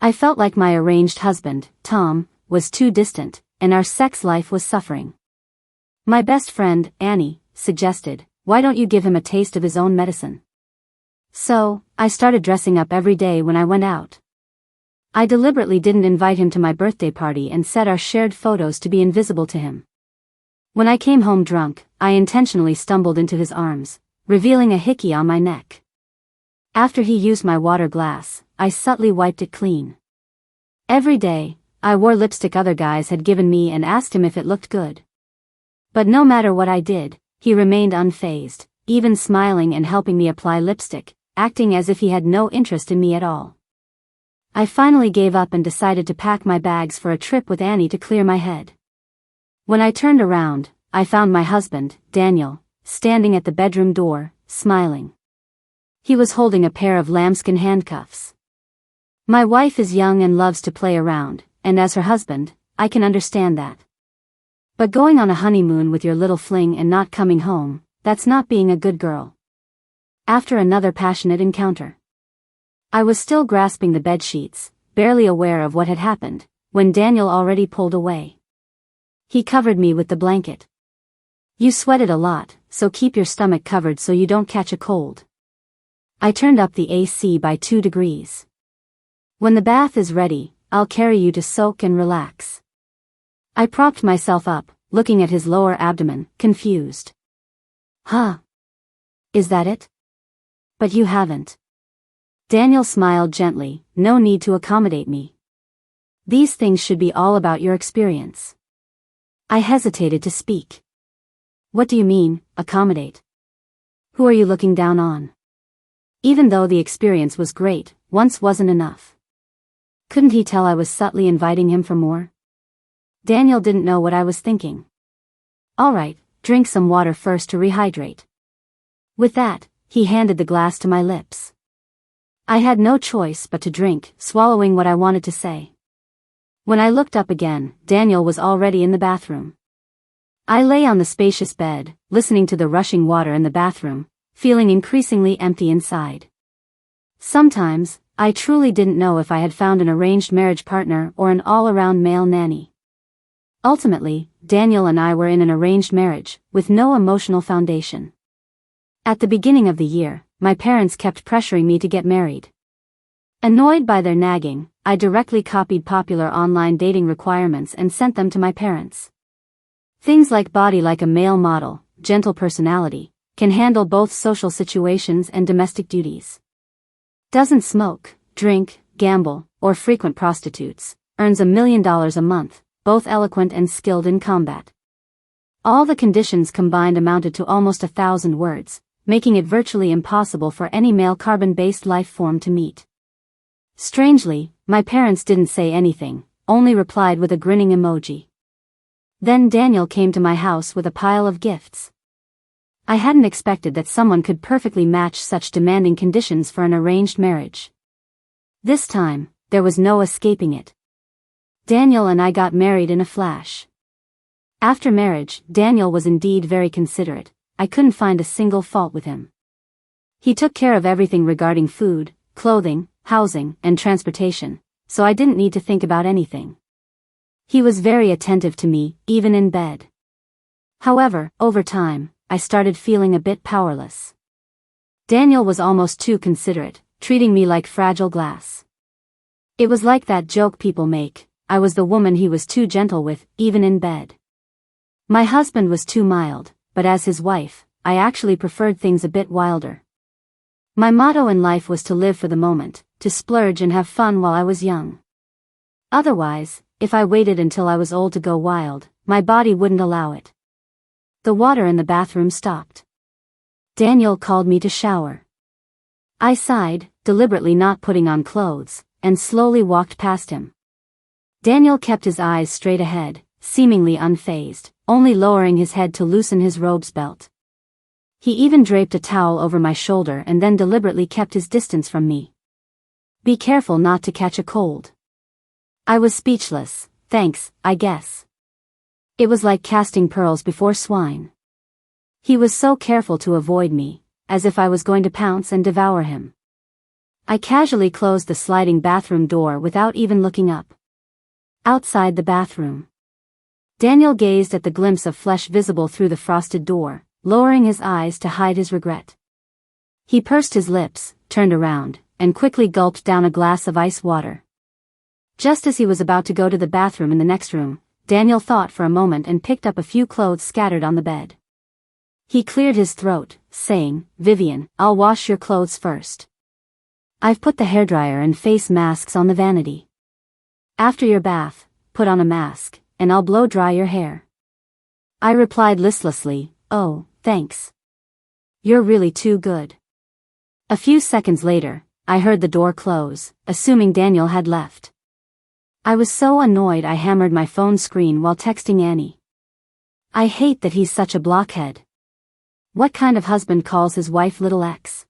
I felt like my arranged husband, Tom, was too distant, and our sex life was suffering. My best friend, Annie, suggested, "Why don't you give him a taste of his own medicine?" So, I started dressing up every day when I went out. I deliberately didn't invite him to my birthday party and set our shared photos to be invisible to him. When I came home drunk, I intentionally stumbled into his arms, revealing a hickey on my neck. After he used my water glass, I subtly wiped it clean. Every day, I wore lipstick other guys had given me and asked him if it looked good. But no matter what I did, he remained unfazed, even smiling and helping me apply lipstick, acting as if he had no interest in me at all. I finally gave up and decided to pack my bags for a trip with Annie to clear my head. When I turned around, I found my husband, Daniel, standing at the bedroom door, smiling. He was holding a pair of lambskin handcuffs. My wife is young and loves to play around, and as her husband, I can understand that. But going on a honeymoon with your little fling and not coming home, that's not being a good girl. After another passionate encounter, I was still grasping the bedsheets, barely aware of what had happened, when Daniel already pulled away. He covered me with the blanket. "You sweated a lot, so keep your stomach covered so you don't catch a cold." I turned up the AC by 2 degrees. "When the bath is ready, I'll carry you to soak and relax." I propped myself up, looking at his lower abdomen, confused. "Huh? Is that it? But you haven't." Daniel smiled gently, "No need to accommodate me. These things should be all about your experience." I hesitated to speak. "What do you mean, accommodate? Who are you looking down on?" Even though the experience was great, once wasn't enough. Couldn't he tell I was subtly inviting him for more? Daniel didn't know what I was thinking. "All right, drink some water first to rehydrate." With that, he handed the glass to my lips. I had no choice but to drink, swallowing what I wanted to say. When I looked up again, Daniel was already in the bathroom. I lay on the spacious bed, listening to the rushing water in the bathroom, feeling increasingly empty inside. Sometimes, I truly didn't know if I had found an arranged marriage partner or an all-around male nanny. Ultimately, Daniel and I were in an arranged marriage, with no emotional foundation. At the beginning of the year, my parents kept pressuring me to get married. Annoyed by their nagging, I directly copied popular online dating requirements and sent them to my parents. Things like body like a male model, gentle personality, can handle both social situations and domestic duties. Doesn't smoke, drink, gamble, or frequent prostitutes, earns $1 million a month, both eloquent and skilled in combat. All the conditions combined amounted to almost 1,000 words, making it virtually impossible for any male carbon-based life form to meet. Strangely, my parents didn't say anything, only replied with a grinning emoji. Then Daniel came to my house with a pile of gifts. I hadn't expected that someone could perfectly match such demanding conditions for an arranged marriage. This time, there was no escaping it. Daniel and I got married in a flash. After marriage, Daniel was indeed very considerate. I couldn't find a single fault with him. He took care of everything regarding food, clothing, housing, and transportation, so I didn't need to think about anything. He was very attentive to me, even in bed. However, over time, I started feeling a bit powerless. Daniel was almost too considerate, treating me like fragile glass. It was like that joke people make, I was the woman he was too gentle with, even in bed. My husband was too mild, but as his wife, I actually preferred things a bit wilder. My motto in life was to live for the moment, to splurge and have fun while I was young. Otherwise, if I waited until I was old to go wild, my body wouldn't allow it. The water in the bathroom stopped. Daniel called me to shower. I sighed, deliberately not putting on clothes, and slowly walked past him. Daniel kept his eyes straight ahead, seemingly unfazed, only lowering his head to loosen his robe's belt. He even draped a towel over my shoulder and then deliberately kept his distance from me. "Be careful not to catch a cold." I was speechless. "Thanks, I guess." It was like casting pearls before swine. He was so careful to avoid me, as if I was going to pounce and devour him. I casually closed the sliding bathroom door without even looking up. Outside the bathroom, Daniel gazed at the glimpse of flesh visible through the frosted door, lowering his eyes to hide his regret. He pursed his lips, turned around, and quickly gulped down a glass of ice water. Just as he was about to go to the bathroom in the next room, Daniel thought for a moment and picked up a few clothes scattered on the bed. He cleared his throat, saying, "Vivian, I'll wash your clothes first. I've put the hairdryer and face masks on the vanity. After your bath, put on a mask, and I'll blow dry your hair." I replied listlessly, "Oh, thanks. You're really too good." A few seconds later, I heard the door close, assuming Daniel had left. I was so annoyed I hammered my phone screen while texting Annie. I hate that he's such a blockhead. What kind of husband calls his wife little X?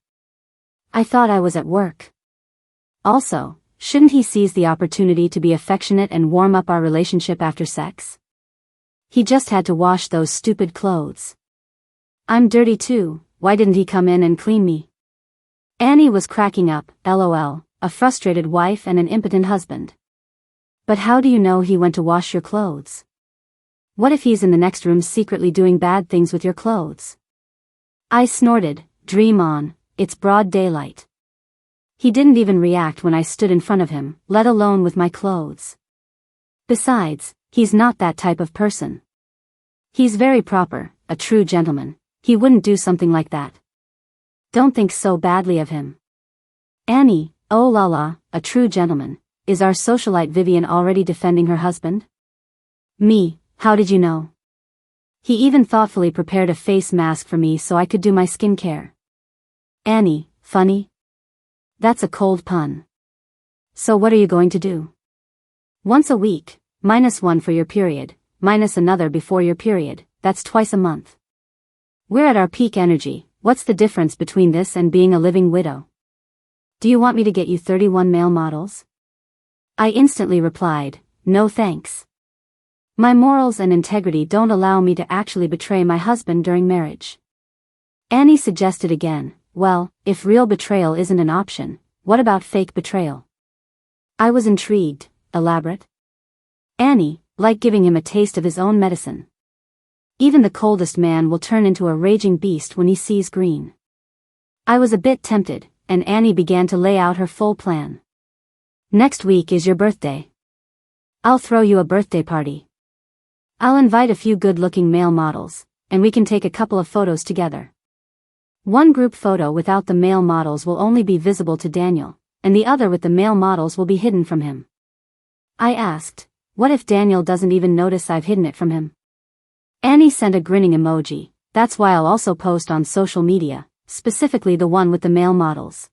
I thought I was at work. Also, shouldn't he seize the opportunity to be affectionate and warm up our relationship after sex? He just had to wash those stupid clothes. I'm dirty too, why didn't he come in and clean me? Annie was cracking up, LOL, a frustrated wife and an impotent husband. But how do you know he went to wash your clothes? What if he's in the next room secretly doing bad things with your clothes? I snorted, dream on, it's broad daylight. He didn't even react when I stood in front of him, let alone with my clothes. Besides, he's not that type of person. He's very proper, a true gentleman. He wouldn't do something like that. Don't think so badly of him. Annie, oh la la, a true gentleman. Is our socialite Vivian already defending her husband? Me, how did you know? He even thoughtfully prepared a face mask for me so I could do my skincare. Annie, funny? That's a cold pun. So what are you going to do? Once a week, -1 for your period, minus another before your period, that's twice a month. We're at our peak energy, what's the difference between this and being a living widow? Do you want me to get you 31 male models? I instantly replied, no thanks. My morals and integrity don't allow me to actually betray my husband during marriage. Annie suggested again, well, if real betrayal isn't an option, what about fake betrayal? I was intrigued, elaborate? Annie, like giving him a taste of his own medicine. Even the coldest man will turn into a raging beast when he sees green. I was a bit tempted, and Annie began to lay out her full plan. Next week is your birthday. I'll throw you a birthday party. I'll invite a few good-looking male models, and we can take a couple of photos together. One group photo without the male models will only be visible to Daniel, and the other with the male models will be hidden from him. I asked, what if Daniel doesn't even notice I've hidden it from him? Annie sent a grinning emoji, that's why I'll also post on social media, specifically the one with the male models.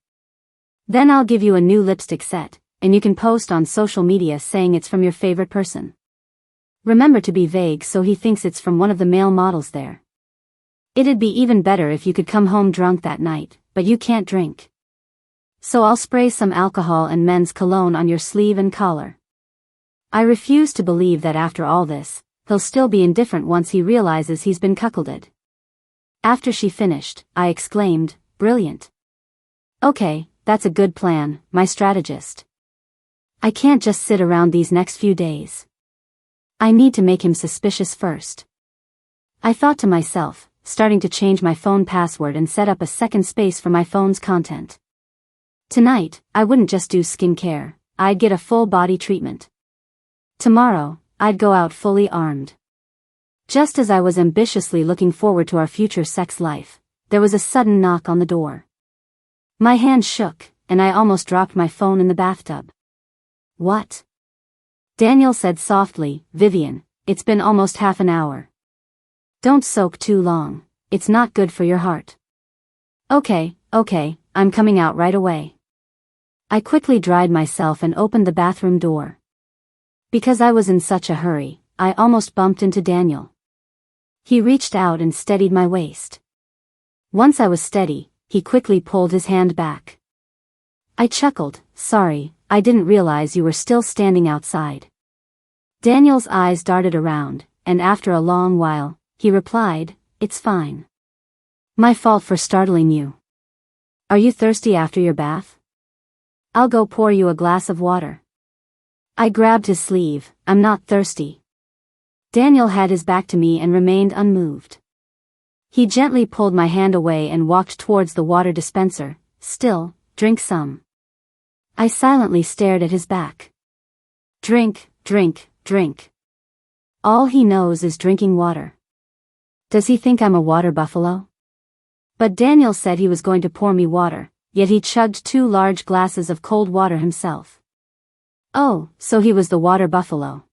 Then I'll give you a new lipstick set, and you can post on social media saying it's from your favorite person. Remember to be vague so he thinks it's from one of the male models there. It'd be even better if you could come home drunk that night, but you can't drink. So I'll spray some alcohol and men's cologne on your sleeve and collar. I refuse to believe that after all this, he'll still be indifferent once he realizes he's been cuckolded. After she finished, I exclaimed, brilliant. Okay, that's a good plan, my strategist. I can't just sit around these next few days. I need to make him suspicious first. I thought to myself, starting to change my phone password and set up a second space for my phone's content. Tonight, I wouldn't just do skincare, I'd get a full body treatment. Tomorrow, I'd go out fully armed. Just as I was ambitiously looking forward to our future sex life, there was a sudden knock on the door. My hand shook, and I almost dropped my phone in the bathtub. What? Daniel said softly, Vivian, it's been almost half an hour. Don't soak too long, it's not good for your heart. Okay, I'm coming out right away. I quickly dried myself and opened the bathroom door. Because I was in such a hurry, I almost bumped into Daniel. He reached out and steadied my waist. Once I was steady, he quickly pulled his hand back. I chuckled, sorry, I didn't realize you were still standing outside. Daniel's eyes darted around, and after a long while, he replied, it's fine. My fault for startling you. Are you thirsty after your bath? I'll go pour you a glass of water. I grabbed his sleeve. I'm not thirsty. Daniel had his back to me and remained unmoved. He gently pulled my hand away and walked towards the water dispenser. Still, drink some. I silently stared at his back. Drink, drink, drink. All he knows is drinking water. Does he think I'm a water buffalo? But Daniel said he was going to pour me water, yet he chugged 2 large glasses of cold water himself. Oh, so he was the water buffalo.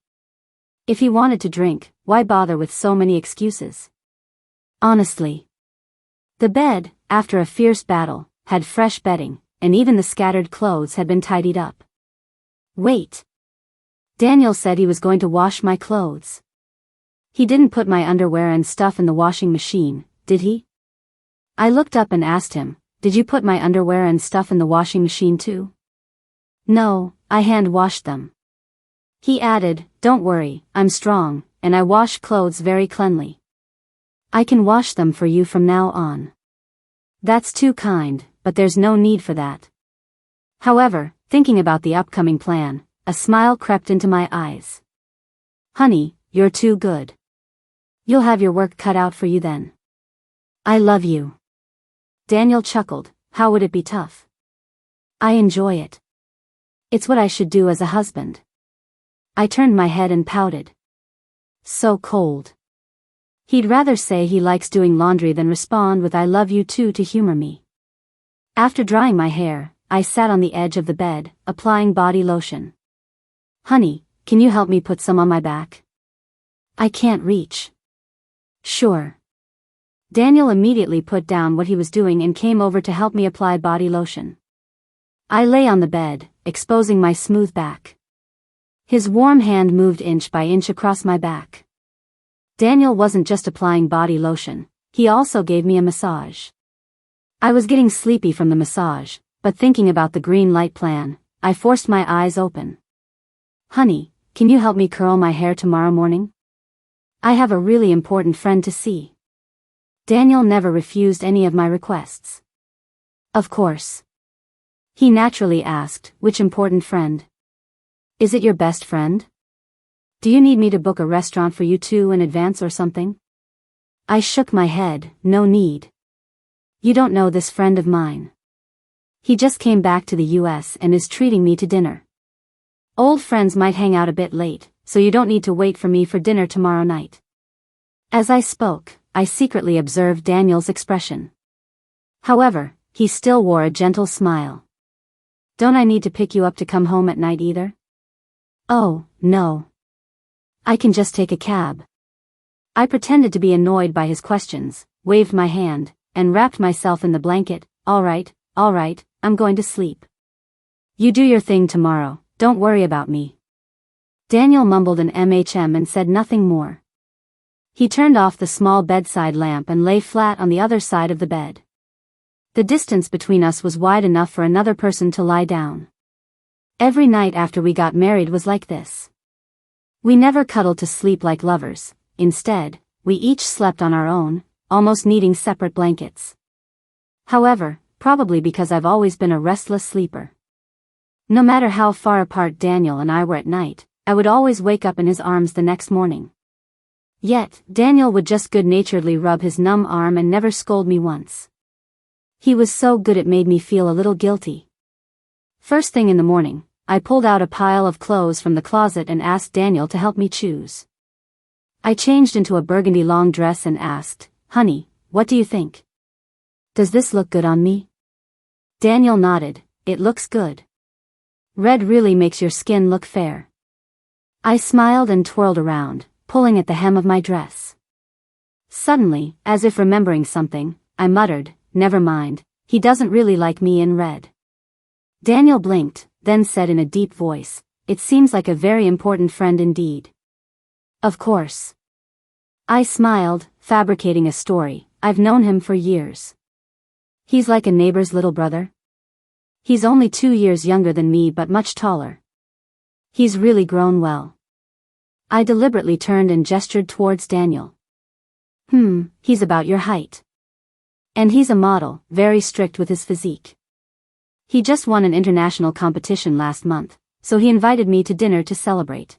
If he wanted to drink, why bother with so many excuses? Honestly. The bed, after a fierce battle, had fresh bedding, and even the scattered clothes had been tidied up. Wait. Daniel said he was going to wash my clothes. He didn't put my underwear and stuff in the washing machine, did he? I looked up and asked him, did you put my underwear and stuff in the washing machine too? No, I hand-washed them. He added, don't worry, I'm strong, and I wash clothes very cleanly. I can wash them for you from now on. That's too kind, but there's no need for that. However, thinking about the upcoming plan, a smile crept into my eyes. Honey, you're too good. You'll have your work cut out for you then. I love you. Daniel chuckled. How would it be tough? I enjoy it. It's what I should do as a husband. I turned my head and pouted. So cold. He'd rather say he likes doing laundry than respond with I love you too to humor me. After drying my hair, I sat on the edge of the bed, applying body lotion. Honey, can you help me put some on my back? I can't reach. Sure. Daniel immediately put down what he was doing and came over to help me apply body lotion. I lay on the bed, exposing my smooth back. His warm hand moved inch by inch across my back. Daniel wasn't just applying body lotion, he also gave me a massage. I was getting sleepy from the massage, but thinking about the green light plan, I forced my eyes open. Honey, can you help me curl my hair tomorrow morning? I have a really important friend to see. Daniel never refused any of my requests. Of course. He naturally asked, which important friend? Is it your best friend? Do you need me to book a restaurant for you two in advance or something? I shook my head, no need. You don't know this friend of mine. He just came back to the US and is treating me to dinner. Old friends might hang out a bit late, so you don't need to wait for me for dinner tomorrow night. As I spoke, I secretly observed Daniel's expression. However, he still wore a gentle smile. Don't I need to pick you up to come home at night either? Oh, no. I can just take a cab. I pretended to be annoyed by his questions, waved my hand, and wrapped myself in the blanket. All right, I'm going to sleep. You do your thing tomorrow, don't worry about me. Daniel mumbled an and said nothing more. He turned off the small bedside lamp and lay flat on the other side of the bed. The distance between us was wide enough for another person to lie down. Every night after we got married was like this. We never cuddled to sleep like lovers, instead, we each slept on our own, almost needing separate blankets. However, probably because I've always been a restless sleeper. No matter how far apart Daniel and I were at night, I would always wake up in his arms the next morning. Yet, Daniel would just good-naturedly rub his numb arm and never scold me once. He was so good it made me feel a little guilty. First thing in the morning, I pulled out a pile of clothes from the closet and asked Daniel to help me choose. I changed into a burgundy long dress and asked, Honey, what do you think? Does this look good on me? Daniel nodded, it looks good. Red really makes your skin look fair. I smiled and twirled around, pulling at the hem of my dress. Suddenly, as if remembering something, I muttered, never mind, he doesn't really like me in red. Daniel blinked, then said in a deep voice, it seems like a very important friend indeed. Of course. I smiled, fabricating a story, I've known him for years. He's like a neighbor's little brother. He's only 2 years younger than me but much taller. He's really grown well. I deliberately turned and gestured towards Daniel. He's about your height. And he's a model, very strict with his physique. He just won an international competition last month, so he invited me to dinner to celebrate.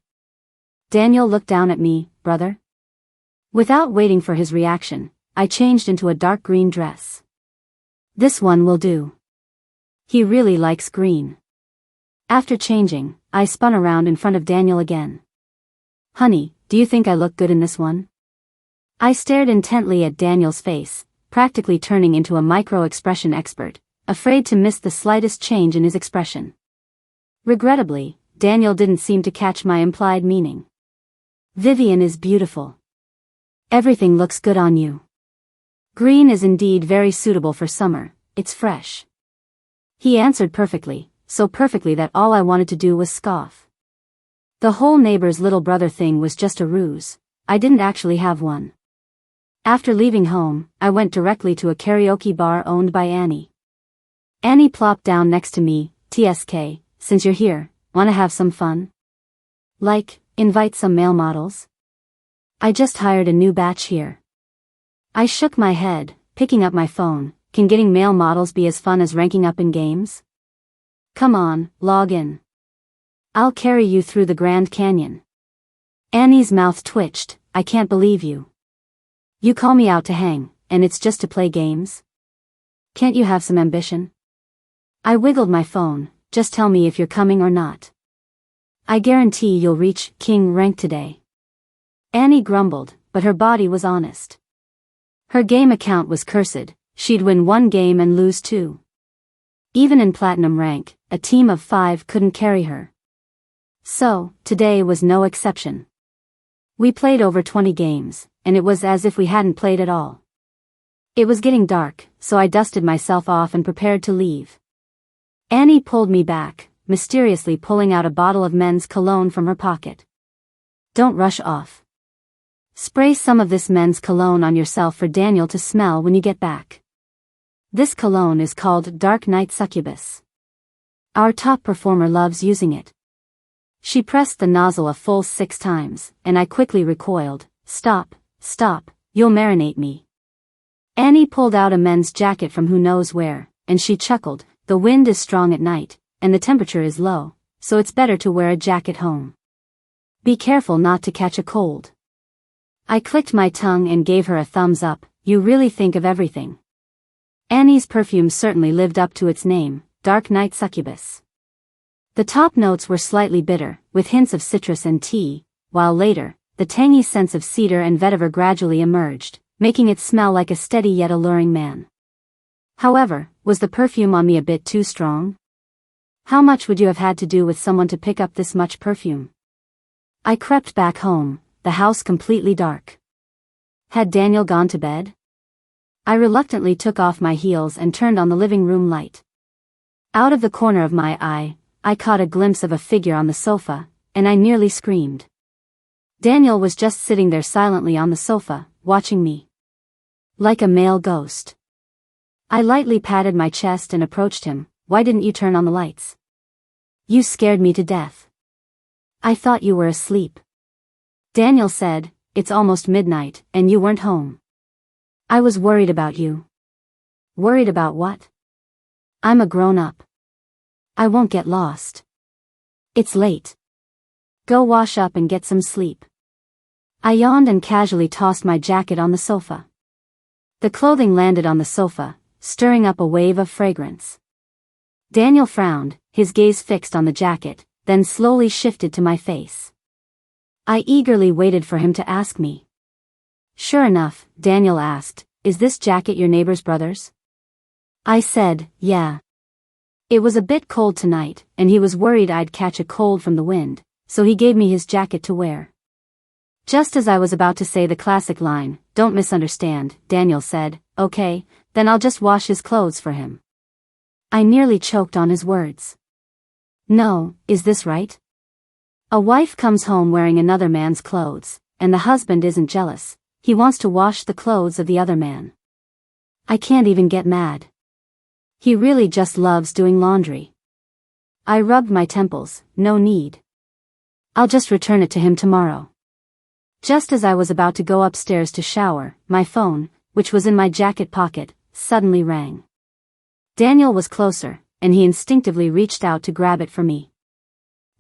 Daniel looked down at me, brother. Without waiting for his reaction, I changed into a dark green dress. This one will do. He really likes green. After changing, I spun around in front of Daniel again. Honey, do you think I look good in this one? I stared intently at Daniel's face, practically turning into a micro-expression expert, afraid to miss the slightest change in his expression. Regrettably, Daniel didn't seem to catch my implied meaning. Vivian is beautiful. Everything looks good on you. Green is indeed very suitable for summer, it's fresh. He answered perfectly, so perfectly that all I wanted to do was scoff. The whole neighbor's little brother thing was just a ruse. I didn't actually have one. After leaving home, I went directly to a karaoke bar owned by Annie. Annie plopped down next to me. TSK, since you're here, wanna have some fun? Like, invite some male models? I just hired a new batch here. I shook my head, picking up my phone. Can getting male models be as fun as ranking up in games? Come on, log in. I'll carry you through the Grand Canyon. Annie's mouth twitched. I can't believe you. You call me out to hang, and it's just to play games? Can't you have some ambition? I wiggled my phone. Just tell me if you're coming or not. I guarantee you'll reach king rank today. Annie grumbled, but her body was honest. Her game account was cursed. She'd win 1 game and lose 2. Even in platinum rank, a team of 5 couldn't carry her. So, today was no exception. We played over 20 games, and it was as if we hadn't played at all. It was getting dark, so I dusted myself off and prepared to leave. Annie pulled me back, mysteriously pulling out a bottle of men's cologne from her pocket. Don't rush off. Spray some of this men's cologne on yourself for Daniel to smell when you get back. This cologne is called Dark Night Succubus. Our top performer loves using it. She pressed the nozzle a full 6 times, and I quickly recoiled. Stop, you'll marinate me. Annie pulled out a men's jacket from who knows where, and she chuckled. The wind is strong at night, and the temperature is low, so it's better to wear a jacket home. Be careful not to catch a cold. I clicked my tongue and gave her a thumbs up. You really think of everything. Annie's perfume certainly lived up to its name, Dark Night Succubus. The top notes were slightly bitter, with hints of citrus and tea, while later, the tangy scents of cedar and vetiver gradually emerged, making it smell like a steady yet alluring man. However, was the perfume on me a bit too strong? How much would you have had to do with someone to pick up this much perfume? I crept back home, the house completely dark. Had Daniel gone to bed? I reluctantly took off my heels and turned on the living room light. Out of the corner of my eye, I caught a glimpse of a figure on the sofa, and I nearly screamed. Daniel was just sitting there silently on the sofa, watching me. Like a male ghost. I lightly patted my chest and approached him. Why didn't you turn on the lights? You scared me to death. I thought you were asleep. Daniel said, it's almost midnight, and you weren't home. I was worried about you. Worried about what? I'm a grown-up. I won't get lost. It's late. Go wash up and get some sleep. I yawned and casually tossed my jacket on the sofa. The clothing landed on the sofa, stirring up a wave of fragrance. Daniel frowned, his gaze fixed on the jacket, then slowly shifted to my face. I eagerly waited for him to ask me. Sure enough, Daniel asked, is this jacket your neighbor's brother's? I said, yeah. It was a bit cold tonight, and he was worried I'd catch a cold from the wind, so he gave me his jacket to wear. Just as I was about to say the classic line, don't misunderstand, Daniel said, okay, then I'll just wash his clothes for him. I nearly choked on his words. No, is this right? A wife comes home wearing another man's clothes, and the husband isn't jealous, he wants to wash the clothes of the other man. I can't even get mad. He really just loves doing laundry. I rubbed my temples, no need. I'll just return it to him tomorrow. Just as I was about to go upstairs to shower, my phone, which was in my jacket pocket, suddenly rang. Daniel was closer, and he instinctively reached out to grab it for me.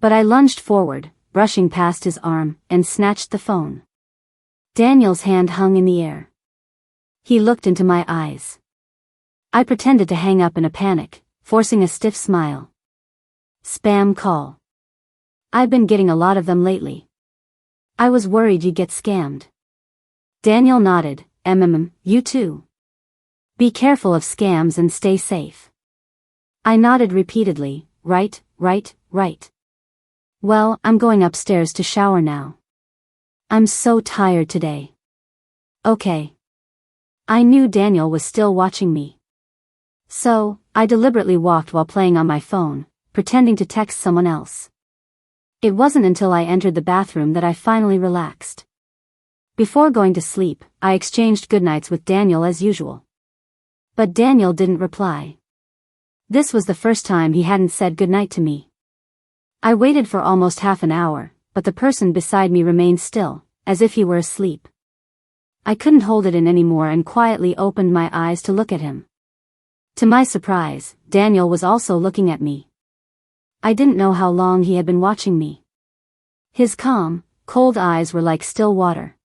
But I lunged forward, brushing past his arm, and snatched the phone. Daniel's hand hung in the air. He looked into my eyes. I pretended to hang up in a panic, forcing a stiff smile. Spam call. I've been getting a lot of them lately. I was worried you'd get scammed. Daniel nodded. You too. Be careful of scams and stay safe. I nodded repeatedly. Right. Well, I'm going upstairs to shower now. I'm so tired today. Okay. I knew Daniel was still watching me. So, I deliberately walked while playing on my phone, pretending to text someone else. It wasn't until I entered the bathroom that I finally relaxed. Before going to sleep, I exchanged goodnights with Daniel as usual. But Daniel didn't reply. This was the first time he hadn't said goodnight to me. I waited for almost half an hour, but the person beside me remained still, as if he were asleep. I couldn't hold it in anymore and quietly opened my eyes to look at him. To my surprise, Daniel was also looking at me. I didn't know how long he had been watching me. His calm, cold eyes were like still water.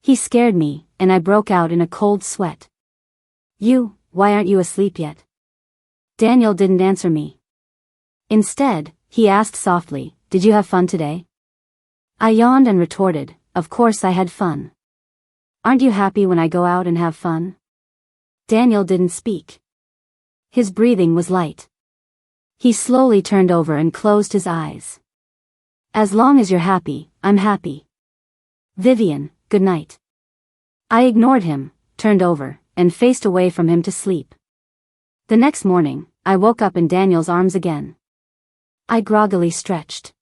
He scared me, and I broke out in a cold sweat. Why aren't you asleep yet? Daniel didn't answer me. Instead, he asked softly, did you have fun today? I yawned and retorted, of course I had fun. Aren't you happy when I go out and have fun? Daniel didn't speak. His breathing was light. He slowly turned over and closed his eyes. As long as you're happy, I'm happy. Vivian, good night. I ignored him, turned over, and faced away from him to sleep. The next morning, I woke up in Daniel's arms again. I groggily stretched.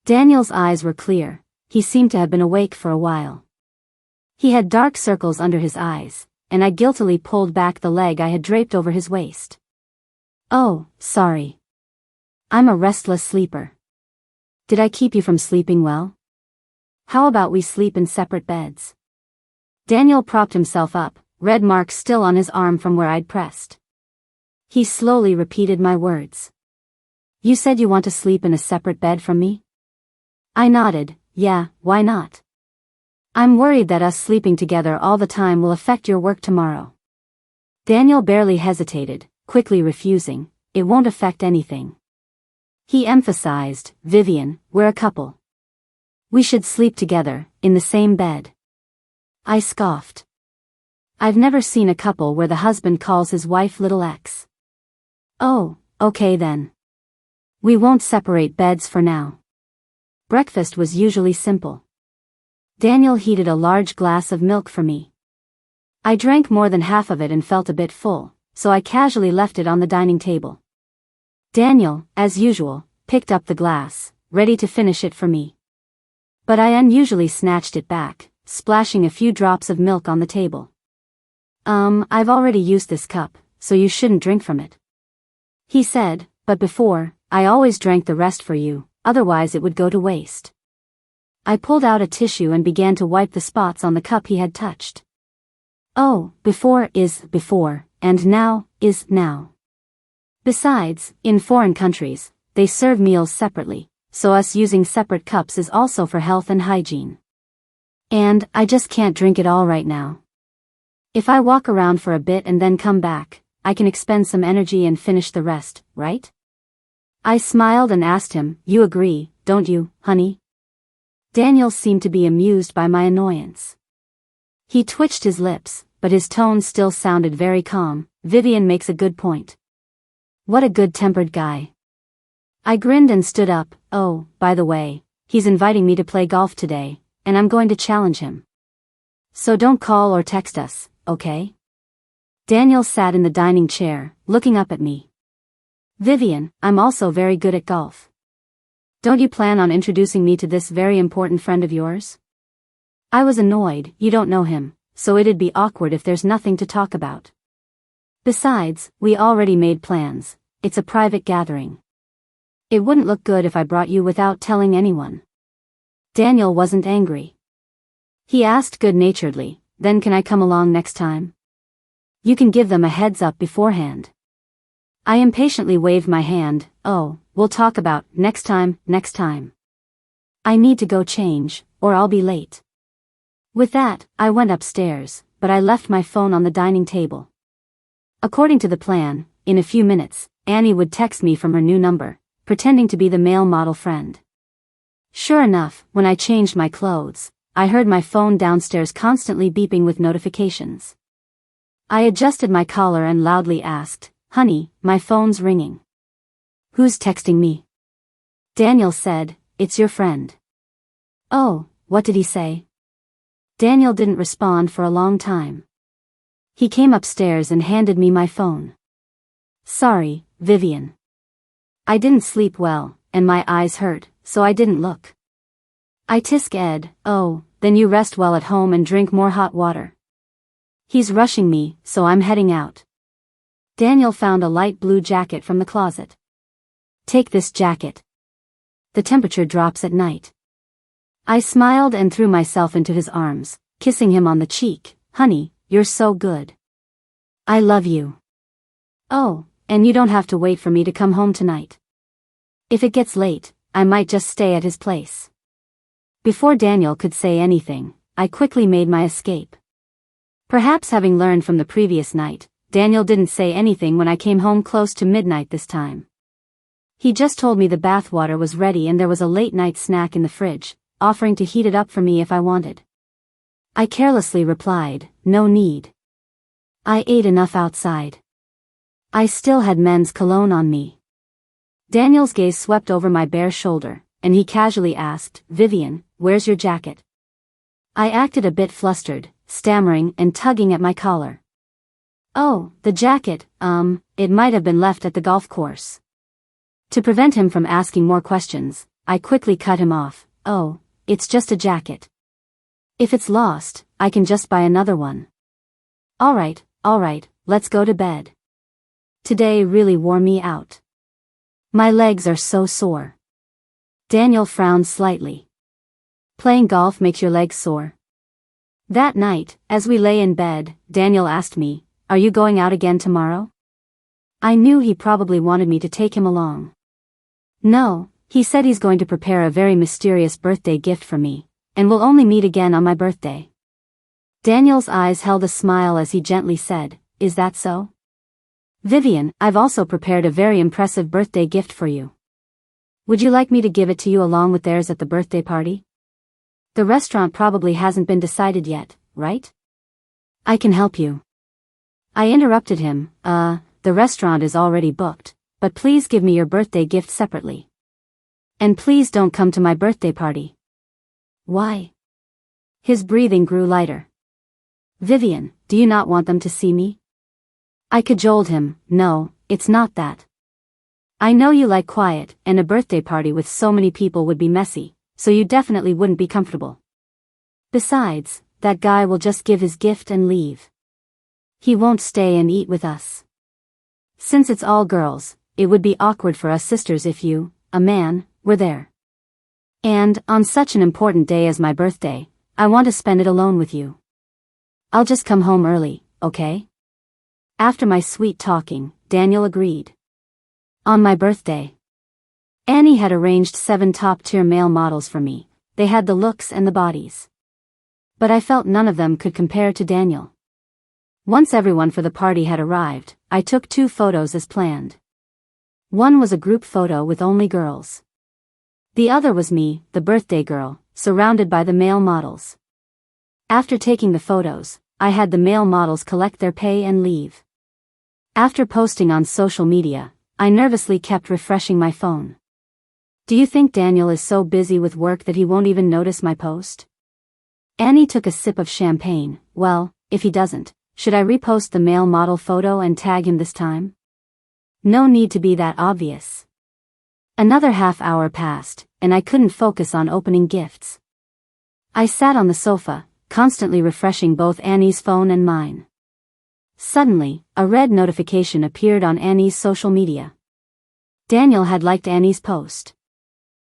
Daniel's eyes were clear. He seemed to have been awake for a while. He had dark circles under his eyes, and I guiltily pulled back the leg I had draped over his waist. Oh, sorry. I'm a restless sleeper. Did I keep you from sleeping well? How about we sleep in separate beds? Daniel propped himself up, red marks still on his arm from where I'd pressed. He slowly repeated my words. You said you want to sleep in a separate bed from me? I nodded. Yeah, why not? I'm worried that us sleeping together all the time will affect your work tomorrow. Daniel barely hesitated, quickly refusing, it won't affect anything. He emphasized, Vivian, we're a couple. We should sleep together, in the same bed. I scoffed. I've never seen a couple where the husband calls his wife little X. Oh, okay then. We won't separate beds for now. Breakfast was usually simple. Daniel heated a large glass of milk for me. I drank more than half of it and felt a bit full, so I casually left it on the dining table. Daniel, as usual, picked up the glass, ready to finish it for me. But I unusually snatched it back, splashing a few drops of milk on the table. I've already used this cup, so you shouldn't drink from it. He said, but before, I always drank the rest for you, otherwise it would go to waste. I pulled out a tissue and began to wipe the spots on the cup he had touched. Oh, before is before, and now is now. Besides, in foreign countries, they serve meals separately, so us using separate cups is also for health and hygiene. And I just can't drink it all right now. If I walk around for a bit and then come back, I can expend some energy and finish the rest, right? I smiled and asked him, you agree, don't you, honey? Daniel seemed to be amused by my annoyance. He twitched his lips, but his tone still sounded very calm. Vivian makes a good point. What a good-tempered guy. I grinned and stood up. Oh, by the way, he's inviting me to play golf today, and I'm going to challenge him. So don't call or text us, okay? Daniel sat in the dining chair, looking up at me. Vivian, I'm also very good at golf. Don't you plan on introducing me to this very important friend of yours? I was annoyed. You don't know him, so it'd be awkward if there's nothing to talk about. Besides, we already made plans. It's a private gathering. It wouldn't look good if I brought you without telling anyone. Daniel wasn't angry. He asked good-naturedly, then can I come along next time? You can give them a heads up beforehand. I impatiently waved my hand. Oh, we'll talk about next time, next time. I need to go change, or I'll be late. With that, I went upstairs, but I left my phone on the dining table. According to the plan, in a few minutes, Annie would text me from her new number, pretending to be the male model friend. Sure enough, when I changed my clothes, I heard my phone downstairs constantly beeping with notifications. I adjusted my collar and loudly asked, "Honey, my phone's ringing." "Who's texting me?" Daniel said, "It's your friend." "Oh, what did he say?" Daniel didn't respond for a long time. He came upstairs and handed me my phone. "Sorry, Vivian. I didn't sleep well, and my eyes hurt, so I didn't look." I tisk-ed, "Oh, then you rest well at home and drink more hot water." He's rushing me, so I'm heading out. Daniel found a light blue jacket from the closet. "Take this jacket. The temperature drops at night." I smiled and threw myself into his arms, kissing him on the cheek. "Honey, you're so good. I love you. Oh, and you don't have to wait for me to come home tonight. If it gets late, I might just stay at his place." Before Daniel could say anything, I quickly made my escape. Perhaps having learned from the previous night, Daniel didn't say anything when I came home close to midnight this time. He just told me the bathwater was ready and there was a late-night snack in the fridge, offering to heat it up for me if I wanted. I carelessly replied, "No need. I ate enough outside." I still had men's cologne on me. Daniel's gaze swept over my bare shoulder, and he casually asked, "Vivian, where's your jacket?" I acted a bit flustered, stammering and tugging at my collar. "Oh, the jacket, it might have been left at the golf course." To prevent him from asking more questions, I quickly cut him off. "Oh, it's just a jacket. If it's lost, I can just buy another one." All right, let's go to bed. Today really wore me out. My legs are so sore." Daniel frowned slightly. "Playing golf makes your legs sore?" That night, as we lay in bed, Daniel asked me, "Are you going out again tomorrow?" I knew he probably wanted me to take him along. "No," he said, "he's going to prepare a very mysterious birthday gift for me, and we'll only meet again on my birthday." Daniel's eyes held a smile as he gently said, "Is that so?" "Vivian, I've also prepared a very impressive birthday gift for you. Would you like me to give it to you along with theirs at the birthday party? The restaurant probably hasn't been decided yet, right?" "I can help you." I interrupted him, The restaurant is already booked, but please give me your birthday gift separately. And please don't come to my birthday party." "Why?" His breathing grew lighter. "Vivian, do you not want them to see me?" I cajoled him, "No, it's not that. I know you like quiet, and a birthday party with so many people would be messy, so you definitely wouldn't be comfortable. Besides, that guy will just give his gift and leave. He won't stay and eat with us. Since it's all girls, it would be awkward for us sisters if you, a man, were there. And, on such an important day as my birthday, I want to spend it alone with you. I'll just come home early, okay?" After my sweet talking, Daniel agreed. On my birthday, Annie had arranged 7 top-tier male models for me. They had the looks and the bodies. But I felt none of them could compare to Daniel. Once everyone for the party had arrived, I took 2 photos as planned. One was a group photo with only girls. The other was me, the birthday girl, surrounded by the male models. After taking the photos, I had the male models collect their pay and leave. After posting on social media, I nervously kept refreshing my phone. Do you think Daniel is so busy with work that he won't even notice my post? Annie took a sip of champagne. Well, if he doesn't, should I repost the male model photo and tag him this time? No need to be that obvious. Another half hour passed, and I couldn't focus on opening gifts. I sat on the sofa, constantly refreshing both Annie's phone and mine. Suddenly, a red notification appeared on Annie's social media. Daniel had liked Annie's post.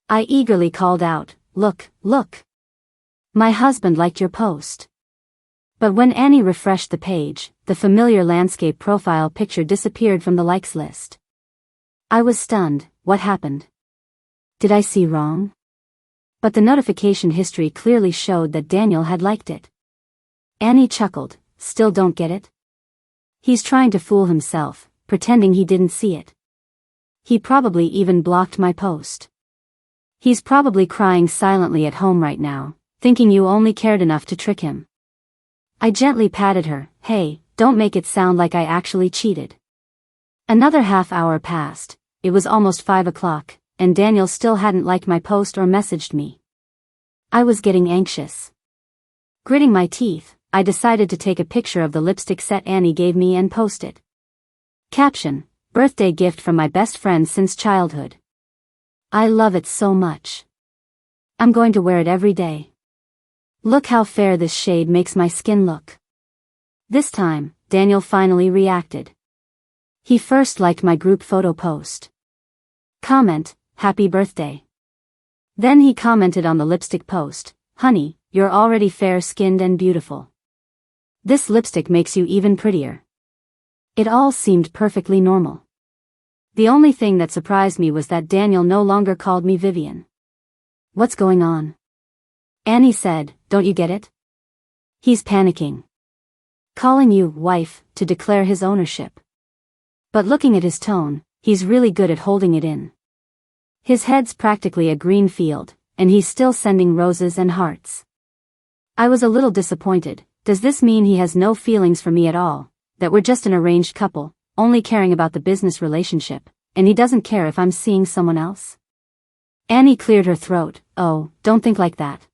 I eagerly called out, Look! My husband liked your post." But when Annie refreshed the page, the familiar landscape profile picture disappeared from the likes list. I was stunned. What happened? Did I see wrong? But the notification history clearly showed that Daniel had liked it. Annie chuckled. Still don't get it? He's trying to fool himself, pretending he didn't see it. He probably even blocked my post. He's probably crying silently at home right now, thinking you only cared enough to trick him. I gently patted her. Hey, don't make it sound like I actually cheated. Another half hour passed. It was almost 5 o'clock, and Daniel still hadn't liked my post or messaged me. I was getting anxious. Gritting my teeth, I decided to take a picture of the lipstick set Annie gave me and post it. Caption: birthday gift from my best friend since childhood. I love it so much. I'm going to wear it every day. Look how fair this shade makes my skin look. This time, Daniel finally reacted. He first liked my group photo post. Comment: happy birthday. Then he commented on the lipstick post: honey, you're already fair-skinned and beautiful. This lipstick makes you even prettier. It all seemed perfectly normal. The only thing that surprised me was that Daniel no longer called me Vivian. What's going on? Annie said, don't you get it? He's panicking. Calling you wife to declare his ownership. But looking at his tone, he's really good at holding it in. His head's practically a green field, and he's still sending roses and hearts. I was a little disappointed. Does this mean he has no feelings for me at all, that we're just an arranged couple, only caring about the business relationship, and he doesn't care if I'm seeing someone else? Annie cleared her throat. Oh, don't think like that.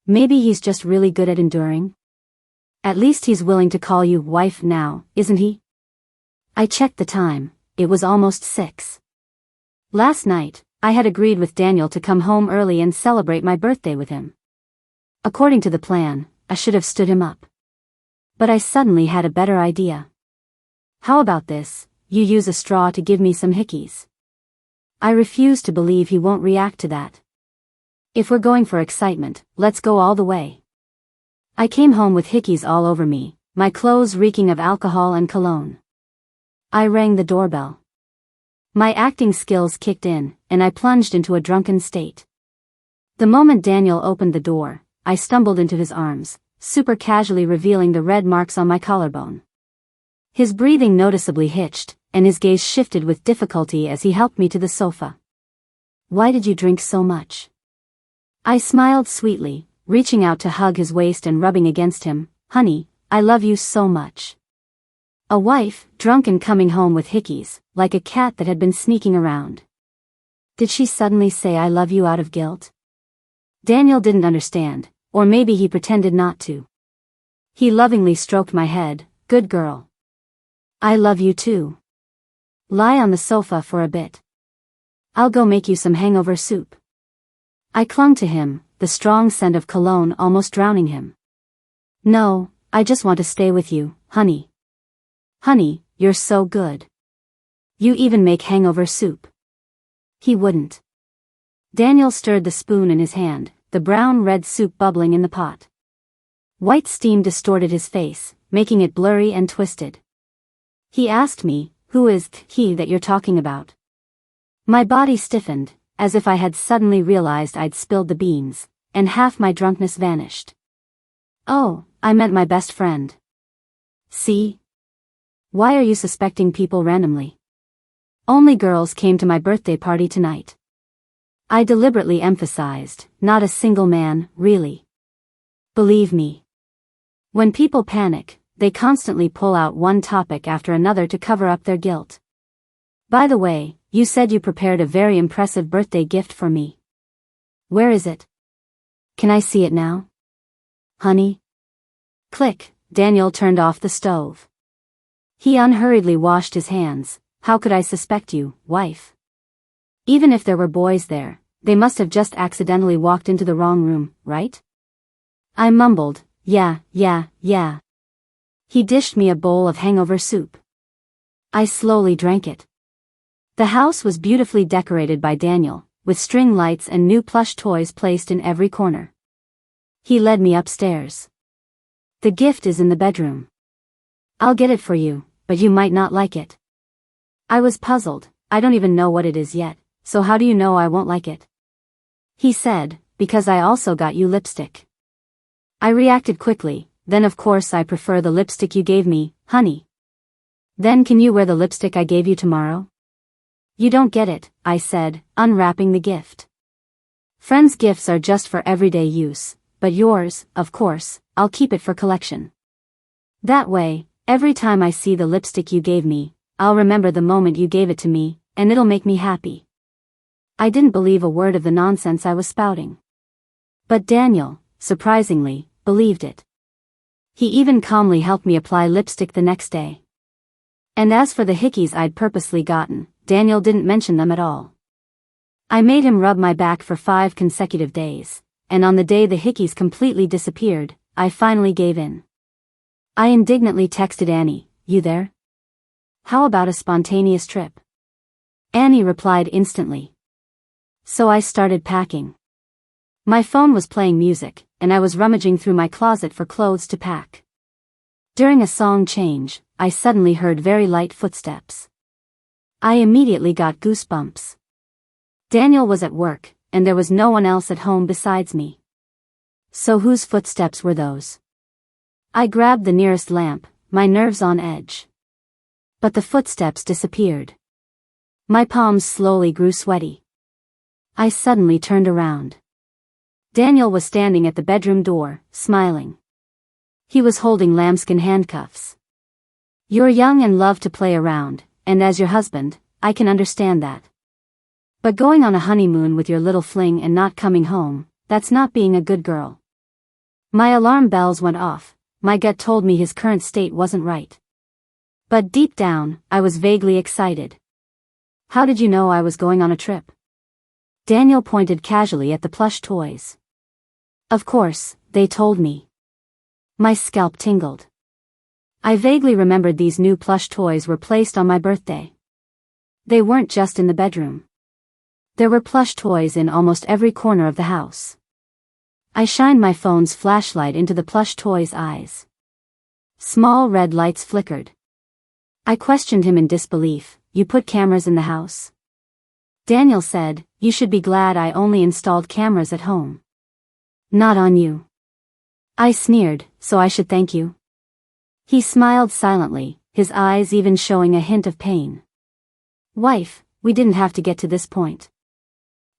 Maybe he's just really good at enduring. At least he's willing to call you wife now, isn't he? I checked the time. It was almost 6. Last night, I had agreed with Daniel to come home early and celebrate my birthday with him. According to the plan, I should have stood him up. But I suddenly had a better idea. How about this? You use a straw to give me some hickeys. I refuse to believe he won't react to that. If we're going for excitement, let's go all the way. I came home with hickeys all over me, my clothes reeking of alcohol and cologne. I rang the doorbell. My acting skills kicked in, and I plunged into a drunken state. The moment Daniel opened the door, I stumbled into his arms, super casually revealing the red marks on my collarbone. His breathing noticeably hitched, and his gaze shifted with difficulty as he helped me to the sofa. Why did you drink so much? I smiled sweetly, reaching out to hug his waist and rubbing against him. Honey, I love you so much. A wife, drunk and coming home with hickeys, like a cat that had been sneaking around. Did she suddenly say I love you out of guilt? Daniel didn't understand, or maybe he pretended not to. He lovingly stroked my head. Good girl. I love you too. Lie on the sofa for a bit. I'll go make you some hangover soup. I clung to him, the strong scent of cologne almost drowning him. No, I just want to stay with you, honey. Honey, you're so good. You even make hangover soup. He wouldn't. Daniel stirred the spoon in his hand, the brown-red soup bubbling in the pot. White steam distorted his face, making it blurry and twisted. He asked me, who is he that you're talking about? My body stiffened, as if I had suddenly realized I'd spilled the beans, and half my drunkenness vanished. Oh, I meant my best friend. See? Why are you suspecting people randomly? Only girls came to my birthday party tonight. I deliberately emphasized, not a single man, really. Believe me. When people panic, they constantly pull out one topic after another to cover up their guilt. By the way, you said you prepared a very impressive birthday gift for me. Where is it? Can I see it now? Honey? Click, Daniel turned off the stove. He unhurriedly washed his hands. How could I suspect you, wife? Even if there were boys there, they must have just accidentally walked into the wrong room, right? I mumbled, yeah. He dished me a bowl of hangover soup. I slowly drank it. The house was beautifully decorated by Daniel, with string lights and new plush toys placed in every corner. He led me upstairs. The gift is in the bedroom. I'll get it for you, but you might not like it. I was puzzled. I don't even know what it is yet, so how do you know I won't like it? He said, because I also got you lipstick. I reacted quickly, then of course I prefer the lipstick you gave me, honey. Then can you wear the lipstick I gave you tomorrow? You don't get it, I said, unwrapping the gift. Friends' gifts are just for everyday use, but yours, of course, I'll keep it for collection. That way, every time I see the lipstick you gave me, I'll remember the moment you gave it to me, and it'll make me happy. I didn't believe a word of the nonsense I was spouting. But Daniel, surprisingly, believed it. He even calmly helped me apply lipstick the next day. And as for the hickeys I'd purposely gotten, Daniel didn't mention them at all. I made him rub my back for 5 consecutive days, and on the day the hickeys completely disappeared, I finally gave in. I indignantly texted Annie, "You there? How about a spontaneous trip?" Annie replied instantly. So I started packing. My phone was playing music, and I was rummaging through my closet for clothes to pack. During a song change, I suddenly heard very light footsteps. I immediately got goosebumps. Daniel was at work, and there was no one else at home besides me. So whose footsteps were those? I grabbed the nearest lamp, my nerves on edge. But the footsteps disappeared. My palms slowly grew sweaty. I suddenly turned around. Daniel was standing at the bedroom door, smiling. He was holding lambskin handcuffs. You're young and love to play around, and as your husband, I can understand that. But going on a honeymoon with your little fling and not coming home, that's not being a good girl. My alarm bells went off. My gut told me his current state wasn't right. But deep down, I was vaguely excited. How did you know I was going on a trip? Daniel pointed casually at the plush toys. Of course, they told me. My scalp tingled. I vaguely remembered these new plush toys were placed on my birthday. They weren't just in the bedroom. There were plush toys in almost every corner of the house. I shined my phone's flashlight into the plush toy's eyes. Small red lights flickered. I questioned him in disbelief. You put cameras in the house? Daniel said, you should be glad I only installed cameras at home. Not on you. I sneered, so I should thank you. He smiled silently, his eyes even showing a hint of pain. Wife, we didn't have to get to this point.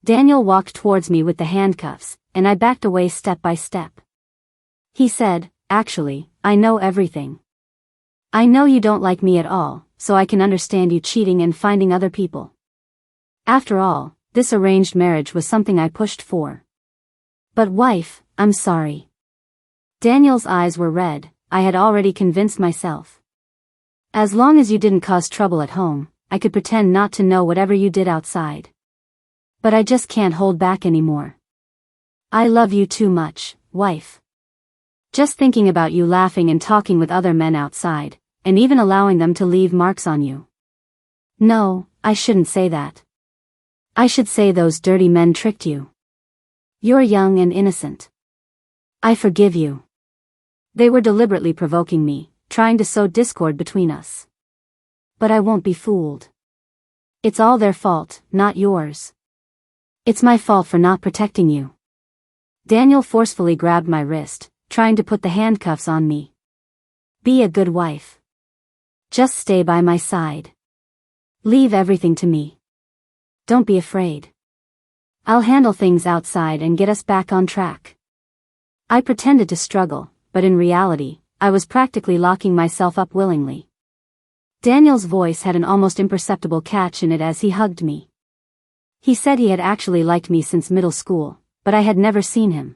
Daniel walked towards me with the handcuffs, and I backed away step by step. He said, actually, I know everything. I know you don't like me at all, so I can understand you cheating and finding other people. After all, this arranged marriage was something I pushed for. But wife, I'm sorry. Daniel's eyes were red. I had already convinced myself. As long as you didn't cause trouble at home, I could pretend not to know whatever you did outside. But I just can't hold back anymore. I love you too much, wife. Just thinking about you laughing and talking with other men outside, and even allowing them to leave marks on you. No, I shouldn't say that. I should say those dirty men tricked you. You're young and innocent. I forgive you. They were deliberately provoking me, trying to sow discord between us. But I won't be fooled. It's all their fault, not yours. It's my fault for not protecting you. Daniel forcefully grabbed my wrist, trying to put the handcuffs on me. Be a good wife. Just stay by my side. Leave everything to me. Don't be afraid. I'll handle things outside and get us back on track. I pretended to struggle, but in reality, I was practically locking myself up willingly. Daniel's voice had an almost imperceptible catch in it as he hugged me. He said he had actually liked me since middle school, but I had never seen him.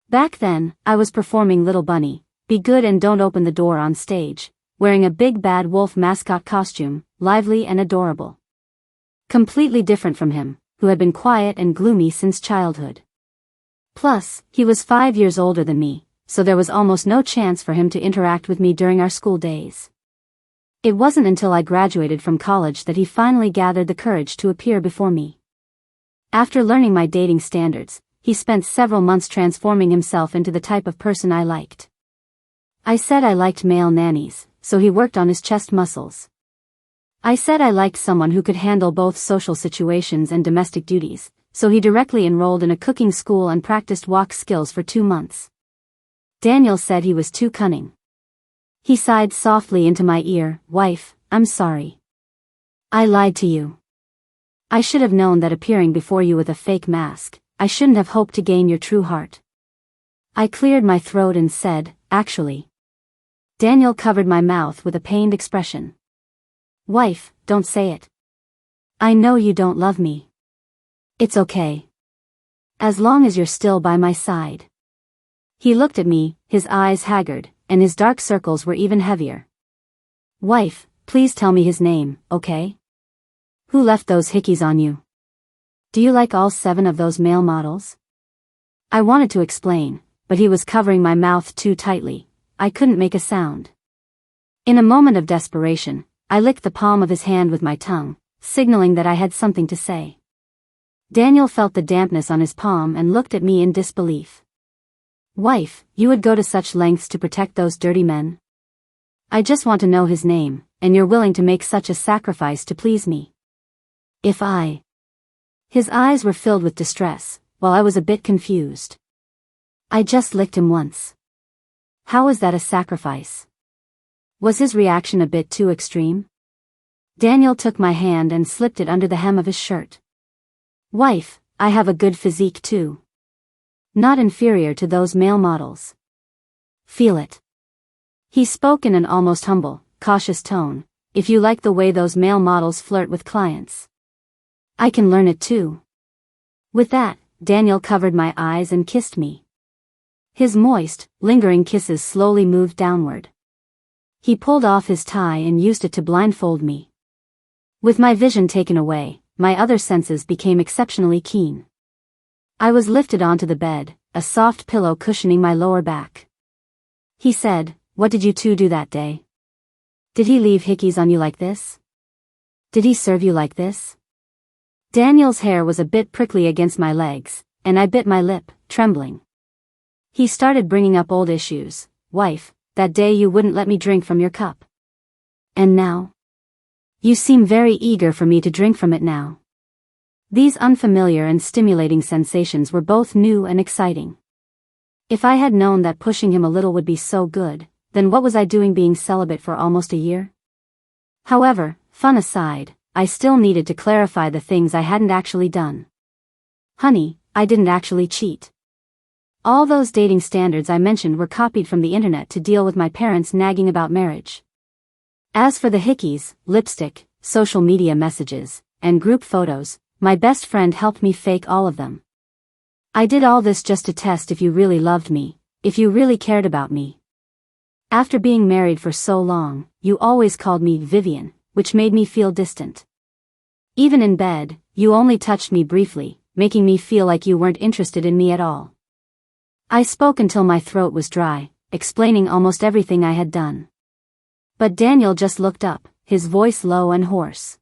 Back then, I was performing Little Bunny, Be Good and Don't Open the Door on stage, wearing a big bad wolf mascot costume, lively and adorable. Completely different from him, who had been quiet and gloomy since childhood. Plus, he was 5 years older than me, so there was almost no chance for him to interact with me during our school days. It wasn't until I graduated from college that he finally gathered the courage to appear before me. After learning my dating standards, he spent several months transforming himself into the type of person I liked. I said I liked male nannies, so he worked on his chest muscles. I said I liked someone who could handle both social situations and domestic duties, so he directly enrolled in a cooking school and practiced wok skills for 2 months. Daniel said he was too cunning. He sighed softly into my ear, "Wife, I'm sorry. I lied to you. I should have known that appearing before you with a fake mask, I shouldn't have hoped to gain your true heart." I cleared my throat and said, "Actually." Daniel covered my mouth with a pained expression. "Wife, don't say it. I know you don't love me. It's okay. As long as you're still by my side." He looked at me, his eyes haggard, and his dark circles were even heavier. "Wife, please tell me his name, okay? Who left those hickeys on you? Do you like all 7 of those male models?" I wanted to explain, but he was covering my mouth too tightly. I couldn't make a sound. In a moment of desperation, I licked the palm of his hand with my tongue, signaling that I had something to say. Daniel felt the dampness on his palm and looked at me in disbelief. "Wife, you would go to such lengths to protect those dirty men? I just want to know his name, and you're willing to make such a sacrifice to please me. If I..." His eyes were filled with distress, while I was a bit confused. "I just licked him once. How is that a sacrifice?" Was his reaction a bit too extreme? Daniel took my hand and slipped it under the hem of his shirt. "Wife, I have a good physique too. Not inferior to those male models. Feel it." He spoke in an almost humble, cautious tone. "If you like the way those male models flirt with clients, I can learn it too." With that, Daniel covered my eyes and kissed me. His moist, lingering kisses slowly moved downward. He pulled off his tie and used it to blindfold me. With my vision taken away, my other senses became exceptionally keen. I was lifted onto the bed, a soft pillow cushioning my lower back. He said, "What did you two do that day? Did he leave hickeys on you like this? Did he serve you like this?" Daniel's hair was a bit prickly against my legs, and I bit my lip, trembling. He started bringing up old issues. "Wife, that day you wouldn't let me drink from your cup. And now? You seem very eager for me to drink from it now." These unfamiliar and stimulating sensations were both new and exciting. If I had known that pushing him a little would be so good, then what was I doing being celibate for almost a year? However, fun aside, I still needed to clarify the things I hadn't actually done. "Honey, I didn't actually cheat. All those dating standards I mentioned were copied from the internet to deal with my parents nagging about marriage. As for the hickeys, lipstick, social media messages, and group photos, my best friend helped me fake all of them. I did all this just to test if you really loved me, if you really cared about me. After being married for so long, you always called me Vivian, which made me feel distant. Even in bed, you only touched me briefly, making me feel like you weren't interested in me at all." I spoke until my throat was dry, explaining almost everything I had done. But Daniel just looked up, his voice low and hoarse.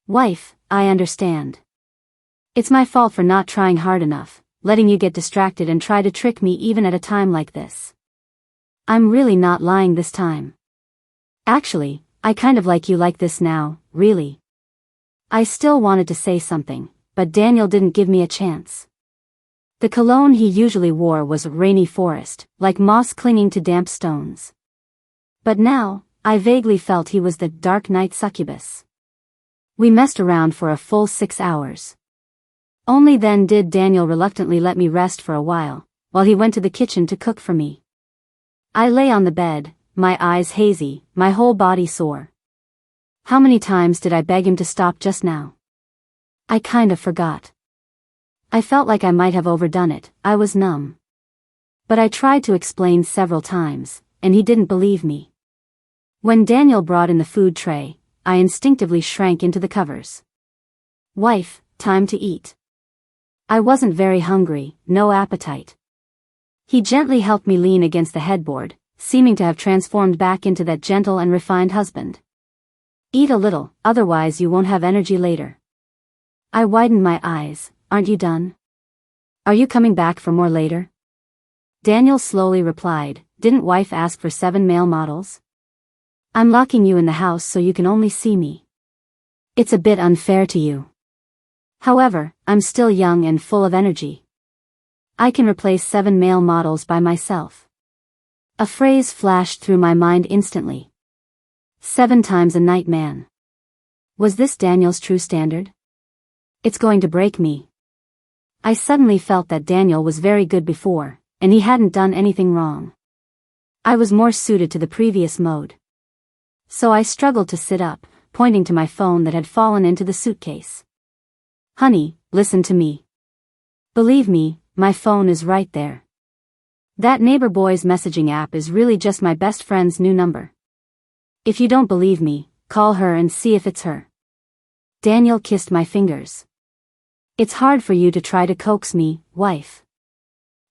"Wife, I understand. It's my fault for not trying hard enough, letting you get distracted and try to trick me even at a time like this. I'm really not lying this time. Actually, I kind of like you like this now, really." I still wanted to say something, but Daniel didn't give me a chance. The cologne he usually wore was rainy forest, like moss clinging to damp stones. But now, I vaguely felt he was the dark night succubus. We messed around for a full 6 hours. Only then did Daniel reluctantly let me rest for a while he went to the kitchen to cook for me. I lay on the bed, my eyes hazy, my whole body sore. How many times did I beg him to stop just now? I kind of forgot. I felt like I might have overdone it. I was numb. But I tried to explain several times, and he didn't believe me. When Daniel brought in the food tray, I instinctively shrank into the covers. "Wife, time to eat." I wasn't very hungry, no appetite. He gently helped me lean against the headboard, seeming to have transformed back into that gentle and refined husband. "Eat a little, otherwise you won't have energy later." I widened my eyes. "Aren't you done? Are you coming back for more later?" Daniel slowly replied, "Didn't wife ask for 7 male models? I'm locking you in the house so you can only see me. It's a bit unfair to you. However, I'm still young and full of energy. I can replace 7 male models by myself. A phrase flashed through my mind instantly. 7 times a night man. Was this Daniel's true standard? It's going to break me. I suddenly felt that Daniel was very good before, and he hadn't done anything wrong. I was more suited to the previous mode. So I struggled to sit up, pointing to my phone that had fallen into the suitcase. Honey, listen to me. Believe me, my phone is right there. That neighbor boy's messaging app is really just my best friend's new number. If you don't believe me, call her and see if it's her. Daniel kissed my fingers. It's hard for you to try to coax me, wife.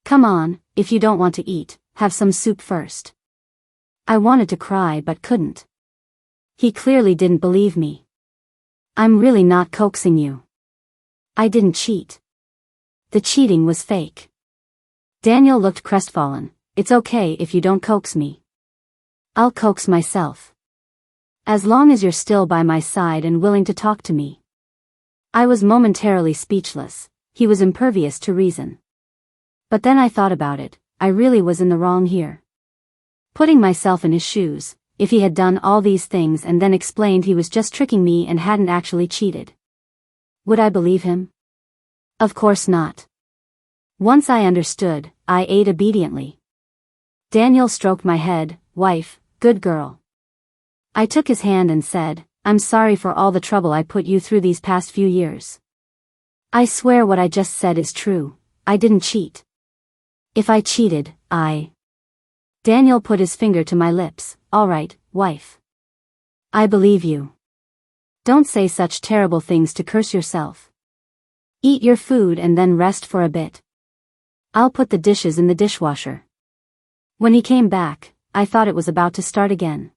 Come on, if you don't want to eat, have some soup first. I wanted to cry but couldn't. He clearly didn't believe me. I'm really not coaxing you. I didn't cheat. The cheating was fake. Daniel looked crestfallen. It's okay if you don't coax me. I'll coax myself. As long as you're still by my side and willing to talk to me. I was momentarily speechless. He was impervious to reason. But then I thought about it. I really was in the wrong here. Putting myself in his shoes, if he had done all these things and then explained he was just tricking me and hadn't actually cheated. Would I believe him? Of course not. Once I understood, I ate obediently. Daniel stroked my head. Wife, good girl. I took his hand and said, I'm sorry for all the trouble I put you through these past few years. I swear what I just said is true. I didn't cheat. If I cheated, Daniel put his finger to my lips. All right, wife. I believe you. Don't say such terrible things to curse yourself. Eat your food and then rest for a bit. I'll put the dishes in the dishwasher. When he came back, I thought it was about to start again.